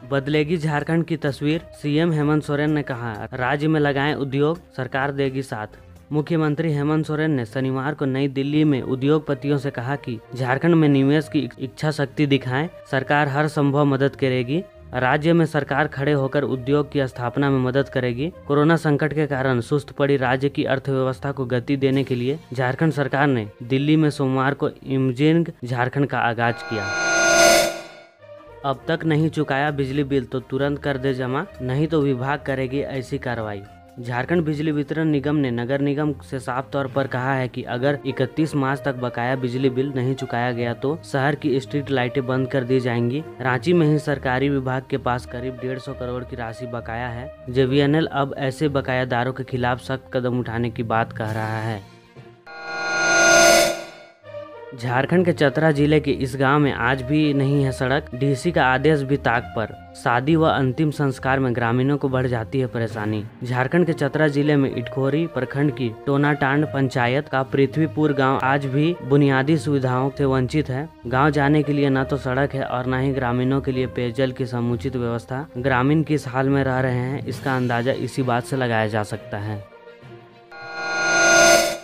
बदलेगी झारखंड की तस्वीर, सीएम हेमंत सोरेन ने कहा राज्य में लगाएं उद्योग, सरकार देगी साथ। मुख्यमंत्री हेमंत सोरेन ने शनिवार को नई दिल्ली में उद्योगपतियों से कहा कि झारखंड में निवेश की इच्छा शक्ति दिखाएं, सरकार हर संभव मदद करेगी। राज्य में सरकार खड़े होकर उद्योग की स्थापना में मदद करेगी। कोरोना संकट के कारण सुस्त पड़ी राज्य की अर्थव्यवस्था को गति देने के लिए झारखंड सरकार ने दिल्ली में सोमवार को इमर्जिंग झारखंड का आगाज किया। अब तक नहीं चुकाया बिजली बिल तो तुरंत कर दे जमा, नहीं तो विभाग करेगी ऐसी कार्रवाई। झारखंड बिजली वितरण निगम ने नगर निगम से साफ तौर पर कहा है कि अगर 31 मार्च तक बकाया बिजली बिल नहीं चुकाया गया तो शहर की स्ट्रीट लाइटें बंद कर दी जाएंगी। रांची में ही सरकारी विभाग के पास करीब 150 करोड़ की राशि बकाया है। जेवीएनएल अब ऐसे बकायादारों के खिलाफ सख्त कदम उठाने की बात कह रहा है। झारखंड के चतरा जिले के इस गांव में आज भी नहीं है सड़क, डीसी का आदेश भी ताक पर। शादी व अंतिम संस्कार में ग्रामीणों को बढ़ जाती है परेशानी। झारखंड के चतरा जिले में इटखोरी प्रखंड की टोनाटांड पंचायत का पृथ्वीपुर गांव आज भी बुनियादी सुविधाओं से वंचित है। गांव जाने के लिए न तो सड़क है और न ही ग्रामीणों के लिए पेयजल की समुचित व्यवस्था। ग्रामीण किस हाल में रह रहे हैं इसका अंदाजा इसी बात से लगाया जा सकता है।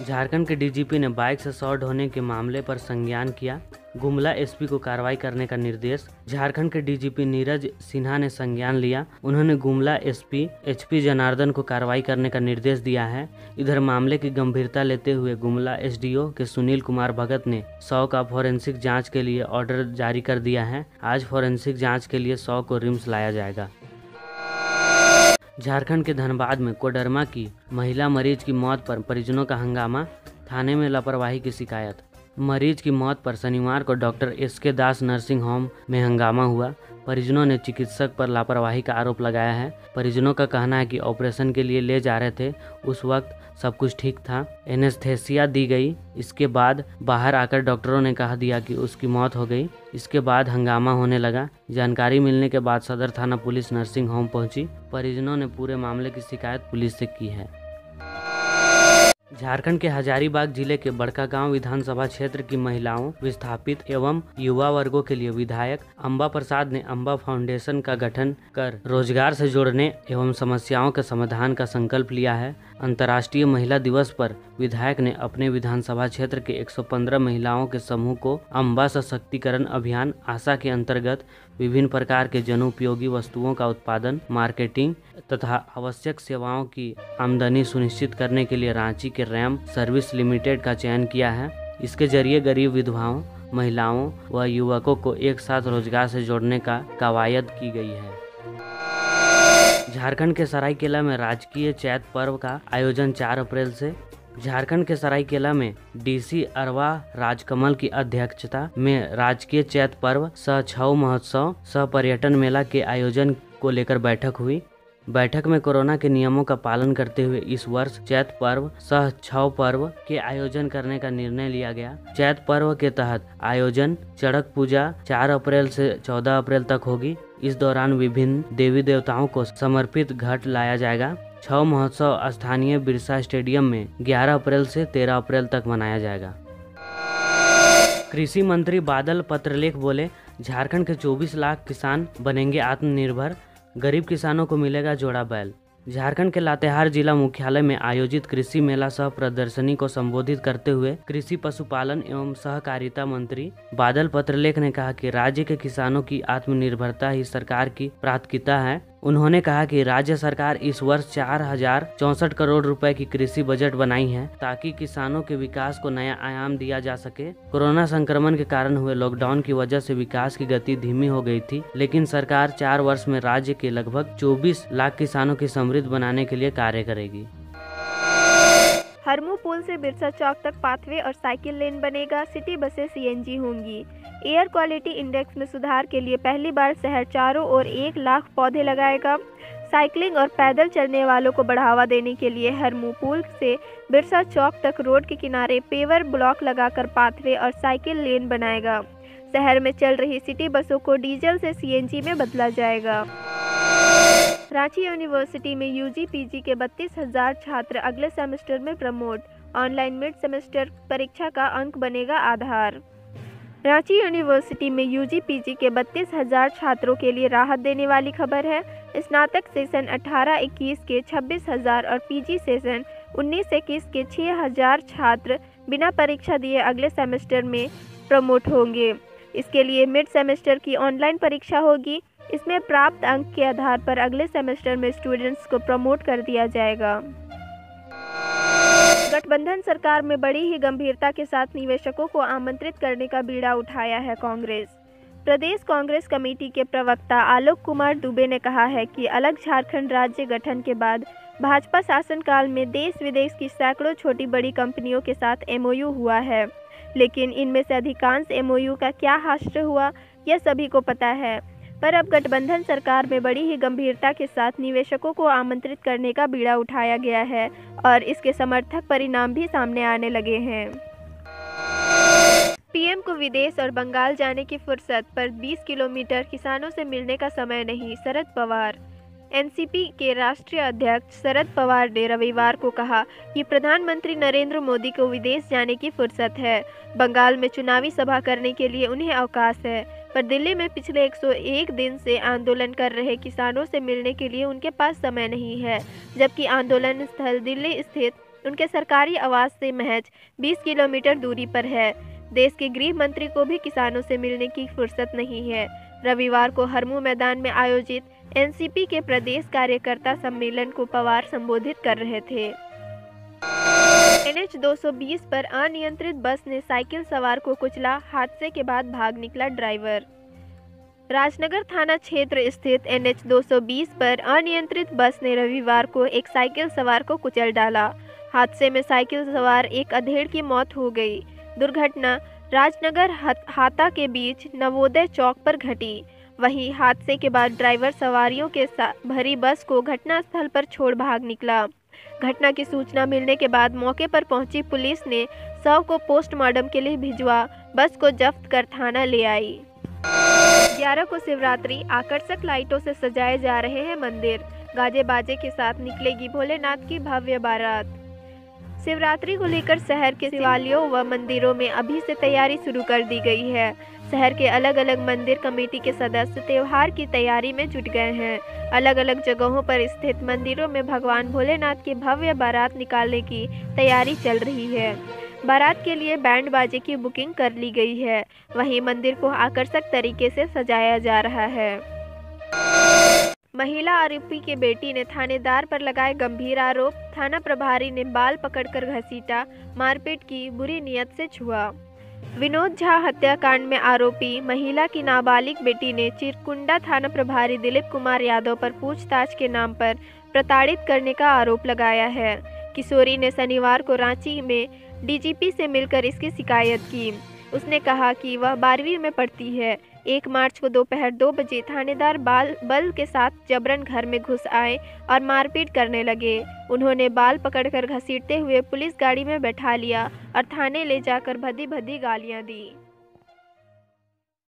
झारखंड के डीजीपी ने बाइक से शव ढोने के मामले पर संज्ञान किया। गुमला एसपी को कार्रवाई करने का निर्देश। झारखंड के डीजीपी नीरज सिन्हा ने संज्ञान लिया। उन्होंने गुमला एसपी एचपी जनार्दन को कार्रवाई करने का निर्देश दिया है। इधर मामले की गंभीरता लेते हुए गुमला एसडीओ के सुनील कुमार भगत ने शव का फोरेंसिक जांच के लिए ऑर्डर जारी कर दिया है। आज फोरेंसिक जांच के लिए शव को रिम्स लाया जाएगा। झारखंड के धनबाद में कोडरमा की महिला मरीज की मौत पर परिजनों का हंगामा, थाने में लापरवाही की शिकायत। मरीज की मौत पर शनिवार को डॉक्टर एसके दास नर्सिंग होम में हंगामा हुआ। परिजनों ने चिकित्सक पर लापरवाही का आरोप लगाया है। परिजनों का कहना है कि ऑपरेशन के लिए ले जा रहे थे, उस वक्त सब कुछ ठीक था, एनेस्थेसिया दी गई। इसके बाद बाहर आकर डॉक्टरों ने कहा दिया कि उसकी मौत हो गई। इसके बाद हंगामा होने लगा। जानकारी मिलने के बाद सदर थाना पुलिस नर्सिंग होम पहुंची। परिजनों ने पूरे मामले की शिकायत पुलिस से की है। झारखंड के हजारीबाग जिले के बड़कागांव विधानसभा क्षेत्र की महिलाओं, विस्थापित एवं युवा वर्गों के लिए विधायक अंबा प्रसाद ने अंबा फाउंडेशन का गठन कर रोजगार से जोड़ने एवं समस्याओं के समाधान का संकल्प लिया है। अंतर्राष्ट्रीय महिला दिवस पर विधायक ने अपने विधानसभा क्षेत्र के 115 महिलाओं के समूह को अंबा सशक्तिकरण अभियान आशा के अंतर्गत विभिन्न प्रकार के जनोपयोगी वस्तुओं का उत्पादन, मार्केटिंग तथा आवश्यक सेवाओं की आमदनी सुनिश्चित करने के लिए रांची के रैम सर्विस लिमिटेड का चयन किया है। इसके जरिए गरीब विधवाओं, महिलाओं व युवकों को एक साथ रोजगार से जोड़ने का कवायद की गई है। झारखंड के सरायकेला में राजकीय चैत पर्व का आयोजन 4 अप्रैल से। झारखंड के सरायकेला में डीसी अरवा राजकमल की अध्यक्षता में राजकीय चैत पर्व सह छऊ महोत्सव सह पर्यटन मेला के आयोजन को लेकर बैठक हुई। बैठक में कोरोना के नियमों का पालन करते हुए इस वर्ष चैत पर्व सह छऊ पर्व के आयोजन करने का निर्णय लिया गया। चैत पर्व के तहत आयोजन चड़क पूजा 4 अप्रैल से 14 अप्रैल तक होगी। इस दौरान विभिन्न देवी देवताओं को समर्पित घट लाया जाएगा। छऊ महोत्सव स्थानीय बिरसा स्टेडियम में 11 अप्रैल से 13 अप्रैल तक मनाया जाएगा। कृषि मंत्री बादल पत्रलेख बोले, झारखंड के 24 लाख किसान बनेंगे आत्मनिर्भर, गरीब किसानों को मिलेगा जोड़ा बैल। झारखंड के लातेहार जिला मुख्यालय में आयोजित कृषि मेला सह प्रदर्शनी को संबोधित करते हुए कृषि पशुपालन एवं सहकारिता मंत्री बादल पत्रलेख ने कहा कि राज्य के किसानों की आत्मनिर्भरता ही सरकार की प्राथमिकता है। उन्होंने कहा कि राज्य सरकार इस वर्ष 4064 करोड़ रुपए की कृषि बजट बनाई है ताकि किसानों के विकास को नया आयाम दिया जा सके। कोरोना संक्रमण के कारण हुए लॉकडाउन की वजह से विकास की गति धीमी हो गई थी, लेकिन सरकार 4 वर्ष में राज्य के लगभग 24 लाख किसानों की समृद्ध बनाने के लिए कार्य करेगी। हरमू पुल से बिरसा चौक तक पाथवे और साइकिल लेन बनेगा। सिटी बसें सीएनजी होंगी। एयर क्वालिटी इंडेक्स में सुधार के लिए पहली बार शहर चारों ओर 1 लाख पौधे लगाएगा। साइकिलिंग और पैदल चलने वालों को बढ़ावा देने के लिए हरमू पुल से बिरसा चौक तक रोड के किनारे पेवर ब्लॉक लगाकर पाथवे और साइकिल लेन बनाएगा। शहर में चल रही सिटी बसों को डीजल से सीएनजी में बदला जाएगा। रांची यूनिवर्सिटी में यूजी पीजी के 32,000 छात्र अगले सेमेस्टर में प्रमोट। ऑनलाइन मिड सेमेस्टर परीक्षा का अंक बनेगा आधार। रांची यूनिवर्सिटी में यूजी पीजी के 32,000 छात्रों के लिए राहत देने वाली खबर है। स्नातक सेशन 18-21 के 26,000 और पीजी सेशन 19-21 के 6,000 छात्र बिना परीक्षा दिए अगले सेमेस्टर में प्रमोट होंगे। इसके लिए मिड सेमेस्टर की ऑनलाइन परीक्षा होगी। इसमें प्राप्त अंक के आधार पर अगले सेमेस्टर में स्टूडेंट्स को प्रमोट कर दिया जाएगा। गठबंधन सरकार में बड़ी ही गंभीरता के साथ निवेशकों को आमंत्रित करने का बीड़ा उठाया है कांग्रेस। प्रदेश कांग्रेस कमेटी के प्रवक्ता आलोक कुमार दुबे ने कहा है कि अलग झारखंड राज्य गठन के बाद भाजपा शासनकाल में देश विदेश की सैकड़ों छोटी बड़ी कंपनियों के साथ एमओयू हुआ है, लेकिन इनमें से अधिकांश एमओयू का क्या हासिल हुआ यह सभी को पता है। पर अब गठबंधन सरकार में बड़ी ही गंभीरता के साथ निवेशकों को आमंत्रित करने का बीड़ा उठाया गया है और इसके समर्थक परिणाम भी सामने आने लगे हैं। पीएम को विदेश और बंगाल जाने की फुर्सत, पर 20 किलोमीटर किसानों से मिलने का समय नहीं, शरद पवार। एनसीपी के राष्ट्रीय अध्यक्ष शरद पवार ने रविवार को कहा कि प्रधानमंत्री नरेंद्र मोदी को विदेश जाने की फुर्सत है। बंगाल में चुनावी सभा करने के लिए उन्हें अवकाश है, पर दिल्ली में पिछले 101 दिन से आंदोलन कर रहे किसानों से मिलने के लिए उनके पास समय नहीं है, जबकि आंदोलन स्थल दिल्ली स्थित उनके सरकारी आवास से महज 20 किलोमीटर दूरी पर है। देश के गृह मंत्री को भी किसानों से मिलने की फुर्सत नहीं है। रविवार को हरमू मैदान में आयोजित एनसीपी के प्रदेश कार्यकर्ता सम्मेलन को पवार संबोधित कर रहे थे। NH 220 पर अनियंत्रित बस ने साइकिल सवार को कुचला, हादसे के बाद भाग निकला ड्राइवर। राजनगर थाना क्षेत्र स्थित NH 220 पर अनियंत्रित बस ने रविवार को एक साइकिल सवार को कुचल डाला। हादसे में साइकिल सवार एक अधेड़ की मौत हो गई। दुर्घटना राजनगर हाता के बीच नवोदय चौक पर घटी। वहीं हादसे के बाद ड्राइवर सवारियों के साथ भरी बस को घटनास्थल पर छोड़ भाग निकला। घटना की सूचना मिलने के बाद मौके पर पहुंची पुलिस ने शव को पोस्टमार्टम के लिए भिजवा बस को जब्त कर थाना ले आई। 11 को शिवरात्रि, आकर्षक लाइटों से सजाए जा रहे हैं मंदिर। गाजे बाजे के साथ निकलेगी भोलेनाथ की भव्य बारात। शिवरात्रि को लेकर शहर के शिवालयों व मंदिरों में अभी से तैयारी शुरू कर दी गई है। शहर के अलग अलग मंदिर कमेटी के सदस्य त्योहार की तैयारी में जुट गए हैं। अलग अलग जगहों पर स्थित मंदिरों में भगवान भोलेनाथ की भव्य बारात निकालने की तैयारी चल रही है। बारात के लिए बैंड बाजे की बुकिंग कर ली गई है। वहीं मंदिर को आकर्षक तरीके से सजाया जा रहा है। महिला आरोपी के बेटी ने थानेदार पर लगाए गंभीर आरोप। थाना प्रभारी ने बाल पकड़कर घसीटा, मारपीट की, बुरी नियत से छुआ। विनोद झा हत्याकांड में आरोपी महिला की नाबालिग बेटी ने चिरकुंडा थाना प्रभारी दिलीप कुमार यादव पर पूछताछ के नाम पर प्रताड़ित करने का आरोप लगाया है। किशोरी ने शनिवार को रांची में डीजीपी से मिलकर इसकी शिकायत की। उसने कहा कि वह 12वीं में पढ़ती है। 1 मार्च को दोपहर 2 बजे थानेदार बल के साथ जबरन घर में घुस आए और मारपीट करने लगे। उन्होंने बाल पकड़कर घसीटते हुए पुलिस गाड़ी में बैठा लिया और थाने ले जाकर भद्दी भद्दी गालियां दी।